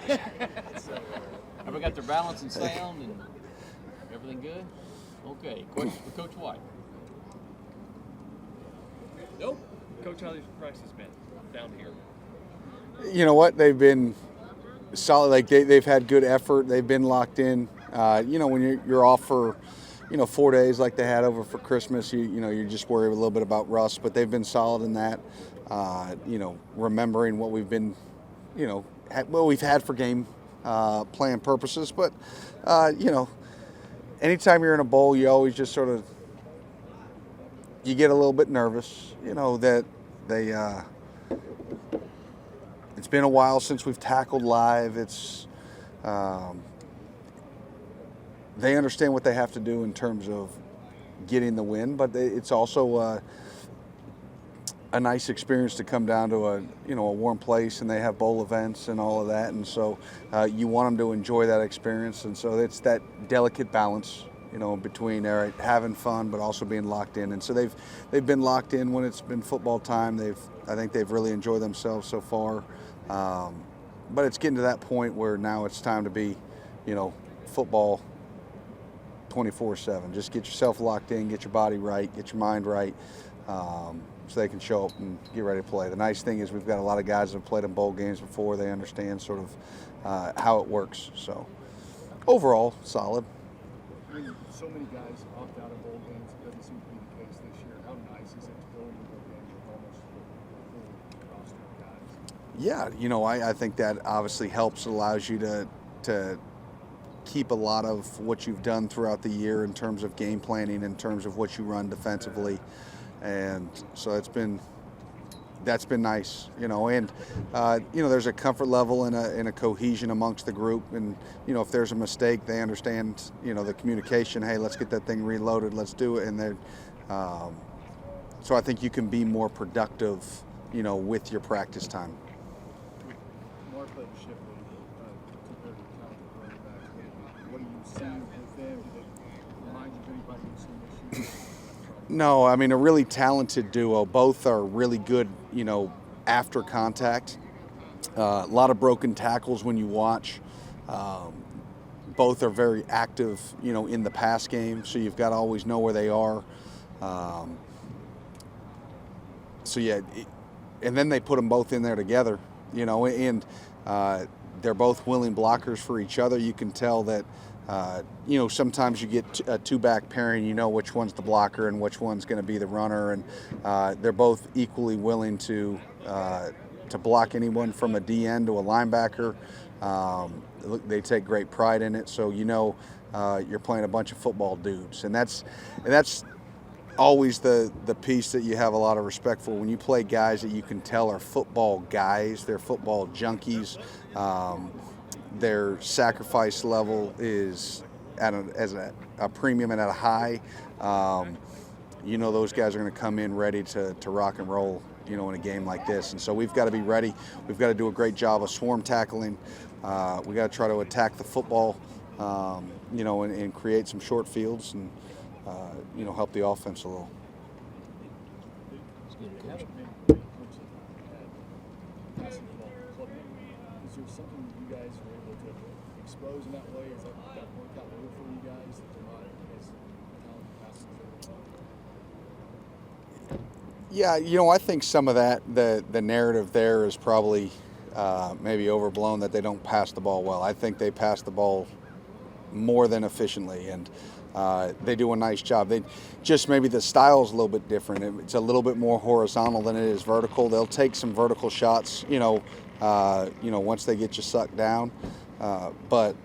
Everybody got their balance and sound and everything good? Okay, question for Coach White. Nope. Coach, how these practices been down here? You know what? They've been solid. Like they've had good effort. They've been locked in. When you're off for 4 days like they had over for Christmas, you just worry a little bit about rust. But they've been solid in that. Remembering what we've been, what we've had for game plan purposes. But anytime you're in a bowl, you always just sort of you get a little bit nervous. That they. It's been a while since we've tackled live. It's they understand what they have to do in terms of getting the win, but it's also a nice experience to come down to a warm place, and they have bowl events and all of that, and so you want them to enjoy that experience, and so it's that delicate balance, between having fun but also being locked in, and so they've been locked in when it's been football time. I think they've really enjoyed themselves so far, but it's getting to that point where now it's time to be, football 24/7. Just get yourself locked in, get your body right, get your mind right, so they can show up and get ready to play. The nice thing is we've got a lot of guys that have played in bowl games before. They understand sort of how it works. So overall, solid. I mean, so many guys opt out of bowl games. It doesn't seem to be the case this year. How nice is it to go into bowl games with almost a full roster of guys? Yeah, I think that obviously helps, allows you to keep a lot of what you've done throughout the year in terms of game planning, in terms of what you run defensively, and so that's been nice, and there's a comfort level and a cohesion amongst the group, and if there's a mistake, they understand the communication. Hey, let's get that thing reloaded, let's do it, and they so I think you can be more productive, with your practice time. Mark played a shift compared to talented running backs. What do you see with them? Do they remind you of anybody you've seen this year? No, I mean, a really talented duo. Both are really good, after contact. A lot of broken tackles when you watch. Both are very active, in the pass game, so you've got to always know where they are. And then they put them both in there together, and they're both willing blockers for each other. You can tell that, sometimes you get a two-back pairing, which one's the blocker and which one's going to be the runner, and they're both equally willing to block anyone from a DN to a linebacker. They take great pride in it, so you're playing a bunch of football dudes, and that's always the piece that you have a lot of respect for. When you play guys that you can tell are football guys, they're football junkies. Their sacrifice level is at a premium and at a high. Those guys are going to come in ready to rock and roll, in a game like this. And so we've got to be ready. We've got to do a great job of swarm tackling. We got to try to attack the football, and create some short fields and, help the offense a little. Is there something you guys are able to expose in that way? Is that worked out well for you guys, that they're not as talented passes? Yeah, I think some of that, the narrative there is probably maybe overblown, that they don't pass the ball well. I think they pass the ball more than efficiently, and they do a nice job. They just, maybe the style's a little bit different. It's a little bit more horizontal than it is vertical. They'll take some vertical shots, once they get you sucked down. But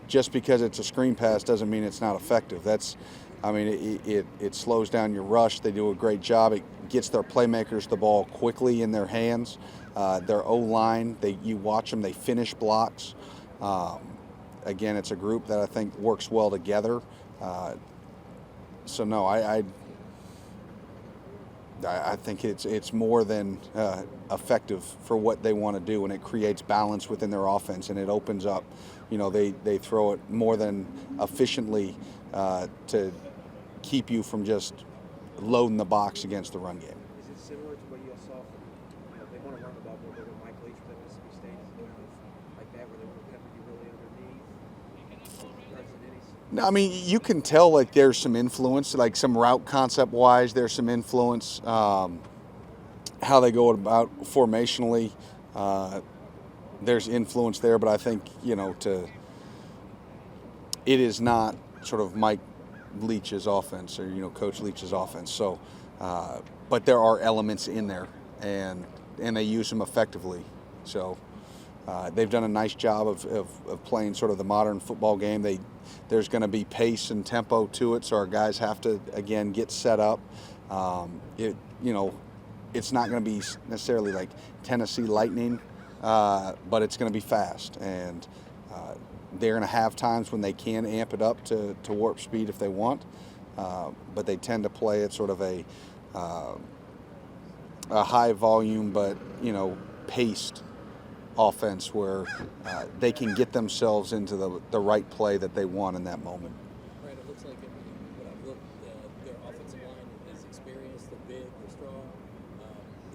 just because it's a screen pass doesn't mean it's not effective. It slows down your rush. They do a great job. It gets their playmakers the ball quickly in their hands. Their O-line, you watch them, they finish blocks. Again, it's a group that I think works well together. No, I think it's more than effective for what they want to do, and it creates balance within their offense, and it opens up. They throw it more than efficiently to keep you from just loading the box against the run game. Is it similar to what you saw from, they want to run the ball more with Mike Leach for Mississippi State? No, I mean, you can tell like there's some influence, like some route concept wise, there's some influence. How they go about formationally, there's influence there, but I think, it is not sort of Mike Leach's offense or, Coach Leach's offense. So, but there are elements in there, and they use them effectively. So they've done a nice job of playing sort of the modern football game. There's going to be pace and tempo to it, so our guys have to, again, get set up. It's not going to be necessarily like Tennessee Lightning, but it's going to be fast. And they're going to have times when they can amp it up to warp speed if they want, but they tend to play at sort of a high volume but, paced offense where they can get themselves into the right play that they want in that moment. Right, it looks like when I've looked, their offensive line is experienced, they're big, they're strong.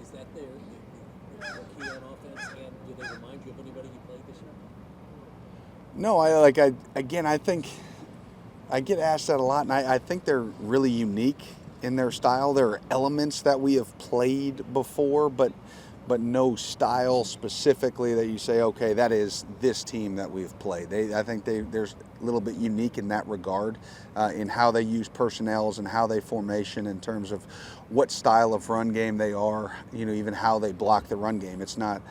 Is that their key on offense, and do they remind you of anybody you played this year? No, I think I get asked that a lot, and I think they're really unique in their style. There are elements that we have played before, but no style specifically that you say, okay, that is this team that we've played. I think they're a little bit unique in that regard, in how they use personnels and how they formation in terms of what style of run game they are, even how they block the run game. It's not,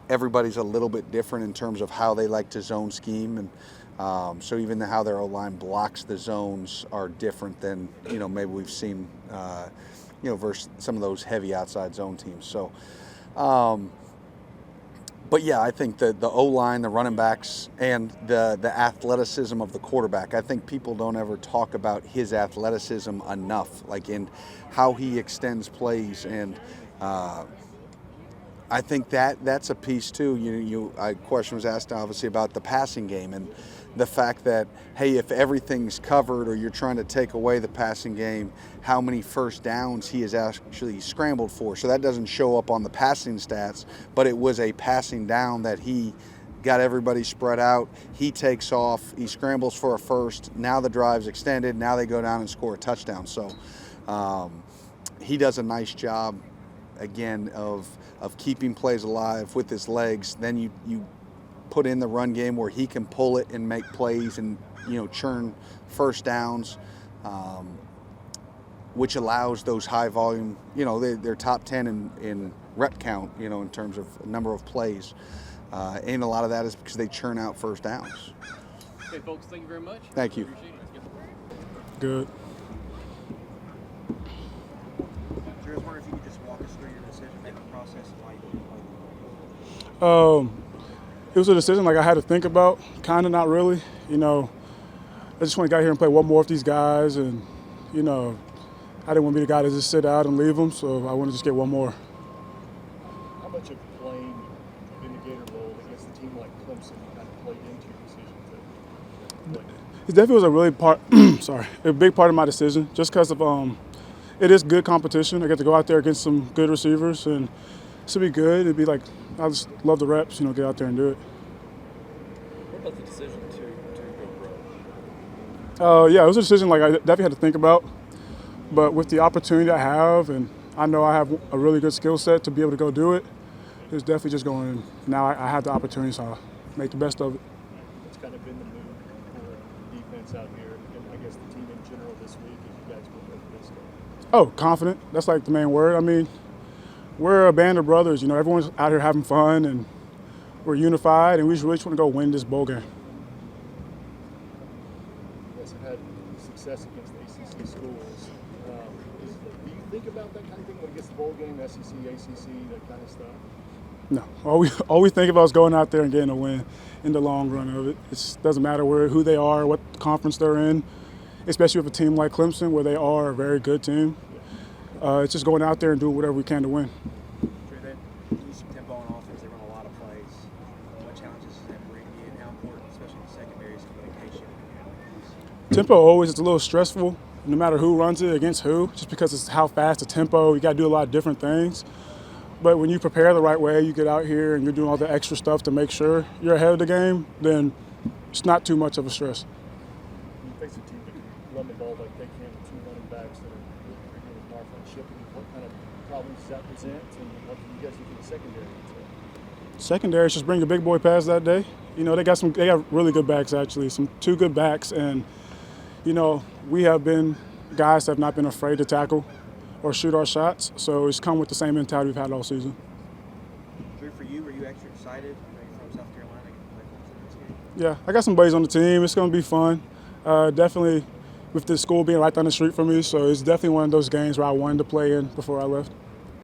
everybody's a little bit different in terms of how they like to zone scheme, and so even how their O-line blocks the zones are different than, maybe we've seen, versus some of those heavy outside zone teams. So, but yeah, I think the O-line, the running backs, and the athleticism of the quarterback. I think people don't ever talk about his athleticism enough, like in how he extends plays, and I think that's a piece too. A question was asked obviously about the passing game and the fact that, hey, if everything's covered or you're trying to take away the passing game, how many first downs he has actually scrambled for. So that doesn't show up on the passing stats, but it was a passing down that he got everybody spread out. He takes off, he scrambles for a first. Now the drive's extended. Now they go down and score a touchdown. So he does a nice job, again, of keeping plays alive with his legs. Then you put in the run game where he can pull it and make plays and churn first downs, which allows those high volume. They're top 10 in rep count. In terms of number of plays, and a lot of that is because they churn out first downs. Okay, folks, thank you very much. Thank you. Appreciate it. Good. I was wondering if you could just walk us through your decision-making process and why you didn't play. It was a decision like I had to think about, kind of, not really. I just want to get here and play one more with these guys, and I didn't want to be the guy to just sit out and leave them, so I wanted to just get one more. How much of playing in the Gator Bowl against a team like Clemson kind of played into your decision to play? It definitely was a really a big part of my decision, just because of it is good competition. I get to go out there against some good receivers, and this will be good. It'd be like, I just love the reps, get out there and do it. What about the decision to go pro? Yeah, it was a decision like I definitely had to think about. But with the opportunity I have, and I know I have a really good skill set to be able to go do it, it's definitely just going. Now I have the opportunity, so I'll make the best of it. It's kind of been the mood for the defense out here, and I guess the team in general this week as you guys go over this game. Oh, confident. That's like the main word. I mean, we're a band of brothers. Everyone's out here having fun, and we're unified, and we really just want to go win this bowl game. You guys have had success against ACC schools. Do you think about that kind of thing when it gets to the bowl game, SEC, ACC, that kind of stuff? No, all we think about is going out there and getting a win in the long run of it. It doesn't matter who they are, what conference they're in, especially with a team like Clemson where they are a very good team. It's just going out there and doing whatever we can to win. They use some tempo on offense. They run a lot of plays. What challenges does that bring you, and how important, especially in the secondary, is communication? Tempo always is a little stressful, no matter who runs it against who, just because it's how fast the tempo. You got to do a lot of different things. But when you prepare the right way, you get out here and you're doing all the extra stuff to make sure you're ahead of the game, then it's not too much of a stress. You run the ball like they can with two running backs that are really good with Marfa and Shipley. What kind of problems does that present, and what can you guys do for the secondary? Secondary is just bring a big boy pass that day. You know, they got really good backs actually, two good backs, and you know, we have been guys that have not been afraid to tackle or shoot our shots, so it's come with the same mentality we've had all season. Drew, for you, were you extra excited? You're from South Carolina, getting to play Clemson this game? Yeah, I got some buddies on the team. It's going to be fun. Definitely with the school being right down the street from me, so it's definitely one of those games where I wanted to play in before I left.